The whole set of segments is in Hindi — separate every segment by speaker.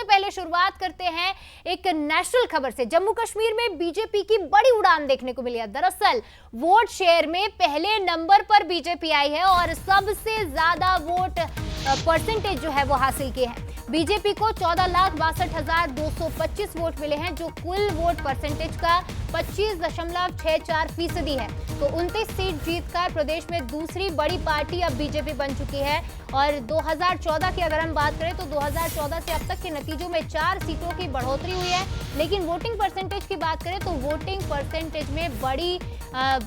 Speaker 1: सबसे पहले शुरुआत करते हैं एक नेशनल खबर से। जम्मू कश्मीर में बीजेपी की बड़ी उड़ान देखने को मिली है। दरअसल वोट शेयर में पहले नंबर पर बीजेपी आई है और सबसे ज्यादा वोट परसेंटेज जो है वो हासिल किए हैं। बीजेपी को 14,62,225 वोट मिले हैं, जो कुल वोट परसेंटेज का 25.64% है। तो 29 सीट जीतकर प्रदेश में दूसरी बड़ी पार्टी अब बीजेपी बन चुकी है। और 2014 की अगर हम बात करें तो 2014 से अब तक के नतीजों में 4 सीटों की बढ़ोतरी हुई है। लेकिन वोटिंग परसेंटेज की बात करें तो वोटिंग परसेंटेज में बड़ी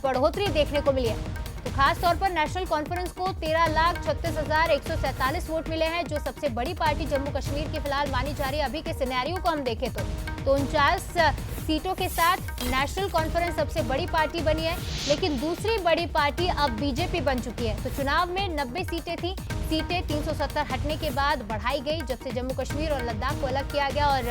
Speaker 1: बढ़ोतरी देखने को मिली है। तो खास तौर पर नेशनल कॉन्फ्रेंस को 13,36,147 वोट मिले हैं, जो सबसे बड़ी पार्टी जम्मू कश्मीर की फिलहाल मानी जा रही है। अभी के सिनेरियो को हम देखें तो 49 सीटों के साथ नेशनल कॉन्फ्रेंस सबसे बड़ी पार्टी बनी है। लेकिन दूसरी बड़ी पार्टी अब बीजेपी बन चुकी है। तो चुनाव में 90 सीटें थी, सीटें 370 हटने के बाद बढ़ाई गई जब से जम्मू कश्मीर और लद्दाख को अलग किया गया और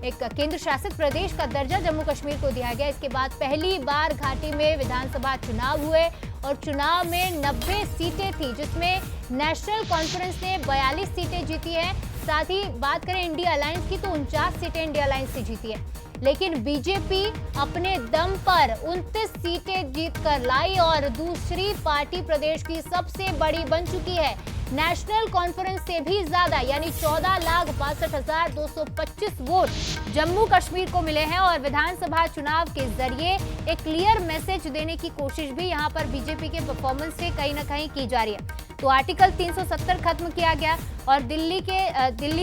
Speaker 1: एक केंद्र शासित प्रदेश का दर्जा जम्मू कश्मीर को दिया गया। इसके बाद पहली बार घाटी में विधानसभा चुनाव हुए और चुनाव में 90 सीटें थी, जिसमें नेशनल कॉन्फ्रेंस ने 42 सीटें जीती है। साथ ही बात करें इंडिया अलायंस की तो 49 सीटें इंडिया अलायंस से जीती है। लेकिन बीजेपी अपने दम पर 29 सीटें जीतकर लाई और दूसरी पार्टी प्रदेश की सबसे बड़ी बन चुकी है। नेशनल कॉन्फ्रेंस से भी ज्यादा यानी 14,62,225 वोट जम्मू कश्मीर को मिले हैं और विधानसभा चुनाव के जरिए एक क्लियर मैसेज देने की कोशिश भी यहां पर बीजेपी के परफॉर्मेंस से कहीं ना कहीं की जा रही है। तो आर्टिकल 370 खत्म किया गया और दिल्ली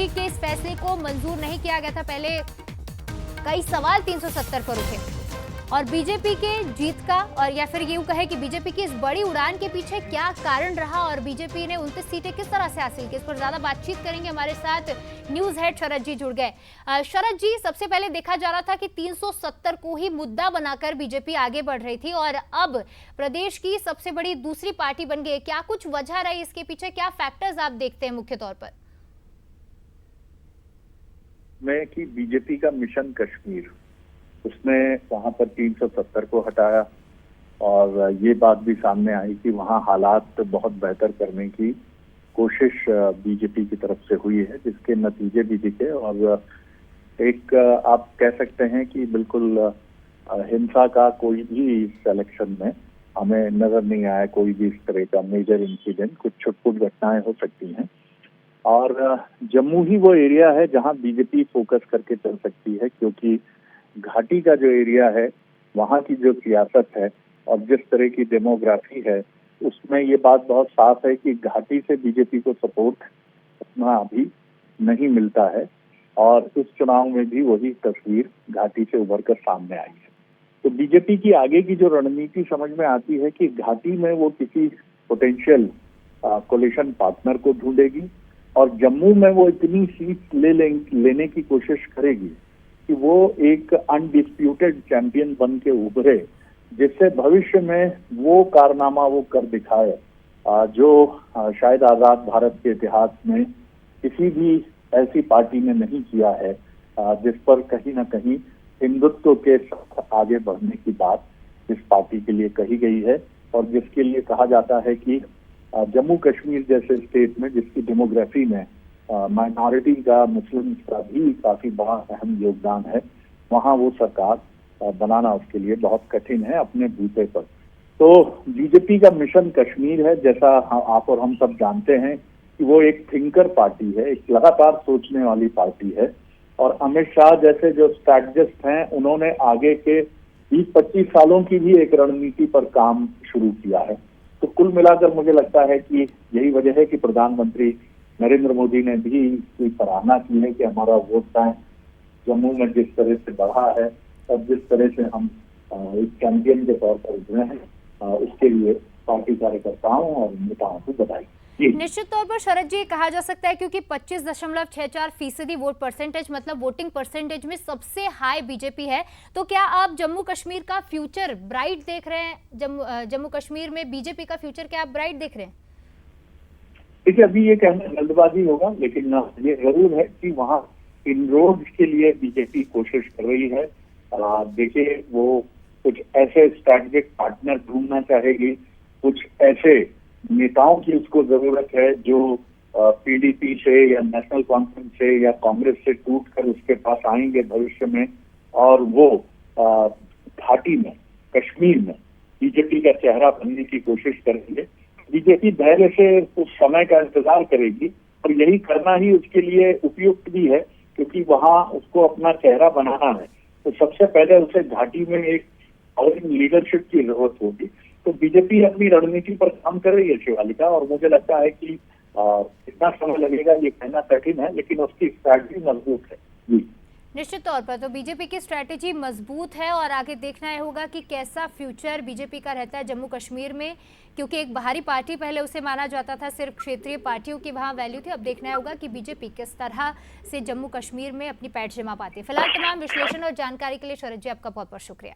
Speaker 1: के इस फैसले को मंजूर नहीं किया गया था। पहले कई सवाल 370 पर उठे और बीजेपी के जीत का और या फिर यूं कहे कि बीजेपी की इस बड़ी उड़ान के पीछे क्या कारण रहा और बीजेपी ने 29 सीटें किस तरह से हासिल की, इस पर ज्यादा बातचीत करेंगे। हमारे साथ न्यूज हेड शरद जी जुड़ गए। शरद जी, सबसे पहले देखा जा रहा था कि 370 को ही मुद्दा बनाकर बीजेपी आगे बढ़ रही थी और अब प्रदेश की सबसे बड़ी दूसरी पार्टी बन गई। क्या कुछ वजह रही इसके पीछे, क्या फैक्टर्स आप देखते हैं मुख्य तौर पर?
Speaker 2: में कि बीजेपी का मिशन कश्मीर, उसने वहां पर 370 को हटाया और ये बात भी सामने आई कि वहां हालात बहुत बेहतर करने की कोशिश बीजेपी की तरफ से हुई है, जिसके नतीजे भी दिखे। और एक आप कह सकते हैं कि बिल्कुल हिंसा का कोई भी इस इलेक्शन में हमें नजर नहीं आया, कोई भी इस तरह का मेजर इंसिडेंट। कुछ छुटपुट घटनाएं हो सकती हैं और जम्मू ही वो एरिया है जहां बीजेपी फोकस करके चल सकती है, क्योंकि घाटी का जो एरिया है, वहाँ की जो सियासत है और जिस तरह की डेमोग्राफी है, उसमें ये बात बहुत साफ है कि घाटी से बीजेपी को सपोर्ट उतना अभी नहीं मिलता है और इस चुनाव में भी वही तस्वीर घाटी से उभर कर सामने आई है। तो बीजेपी की आगे की जो रणनीति समझ में आती है कि घाटी में वो किसी पोटेंशियल कोलिशन पार्टनर को ढूंढेगी और जम्मू में वो इतनी सीट लेने की कोशिश करेगी कि वो एक अनडिस्प्यूटेड चैंपियन बन के उभरे, जिससे भविष्य में वो कारनामा वो कर दिखाए जो शायद आजाद भारत के इतिहास में किसी भी ऐसी पार्टी ने नहीं किया है, जिस पर कहीं ना कहीं हिंदुत्व के साथ आगे बढ़ने की बात इस पार्टी के लिए कही गई है और जिसके लिए कहा जाता है कि जम्मू कश्मीर जैसे स्टेट में, जिसकी डेमोग्राफी में माइनॉरिटी का, मुस्लिम का भी काफी बड़ा अहम योगदान है, वहां वो सरकार बनाना उसके लिए बहुत कठिन है अपने बूते पर। तो बीजेपी का मिशन कश्मीर है, जैसा आप और हम सब जानते हैं कि वो एक थिंकर पार्टी है, एक लगातार सोचने वाली पार्टी है और अमित शाह जैसे जो स्ट्रैटेजिस्ट हैं, उन्होंने आगे के 20-25 सालों की भी एक रणनीति पर काम शुरू किया है। तो कुल मिलाकर मुझे लगता है कि यही वजह है कि प्रधानमंत्री नरेंद्र मोदी ने भी इसकी सराहना की है कि हमारा वोट बैंक जम्मू में जिस तरह से बढ़ा है और जिस तरह से हम एक चैंपियन के तौर पर उभरे हैं, उसके लिए पार्टी कार्यकर्ताओं और नेताओं को बधाई।
Speaker 1: निश्चित तौर पर शरद जी कहा जा सकता है क्योंकि 25.64% वोट परसेंटेज मतलब वोटिंग परसेंटेज में सबसे हाई बीजेपी है। तो क्या आप जम्मू कश्मीर का फ्यूचर ब्राइट देख रहे हैं? जम्मू कश्मीर में बीजेपी का फ्यूचर क्या आप ब्राइट देख रहे हैं?
Speaker 2: देखिए, अभी ये कहना जल्दबाजी होगा, लेकिन ये जरूर है कि वहाँ इनरोड के लिए बीजेपी कोशिश कर रही है। देखिए, वो कुछ ऐसे स्ट्रैटेजिक पार्टनर ढूंढना चाहेगी, कुछ ऐसे नेताओं की उसको जरूरत है जो पीडीपी से या नेशनल कॉन्फ्रेंस से या कांग्रेस से टूट कर उसके पास आएंगे भविष्य में और वो घाटी में, कश्मीर में बीजेपी का चेहरा बनने की कोशिश करेंगे। बीजेपी धैर्य से कुछ समय का इंतजार करेगी और यही करना ही उसके लिए उपयुक्त भी है, क्योंकि वहां उसको अपना चेहरा बनाना है। तो सबसे पहले उसे घाटी में एक और लीडरशिप की जरूरत होगी। तो बीजेपी अपनी रणनीति पर काम कर रही है शिवालिका, और मुझे लगता है कि कितना समय लगेगा ये कहना कठिन है, लेकिन उसकी स्ट्रैटेजी मजबूत है। जी
Speaker 1: निश्चित तौर पर तो बीजेपी की स्ट्रैटेजी मजबूत है और आगे देखना है होगा कि कैसा फ्यूचर बीजेपी का रहता है जम्मू कश्मीर में, क्योंकि एक बाहरी पार्टी पहले उसे माना जाता था, सिर्फ क्षेत्रीय पार्टियों की वहां वैल्यू थी। अब देखना होगा कि बीजेपी किस तरह से जम्मू कश्मीर में अपनी पैठ जमा पाती है। फिलहाल तमाम विश्लेषण और जानकारी के लिए शरद जी आपका बहुत बहुत शुक्रिया।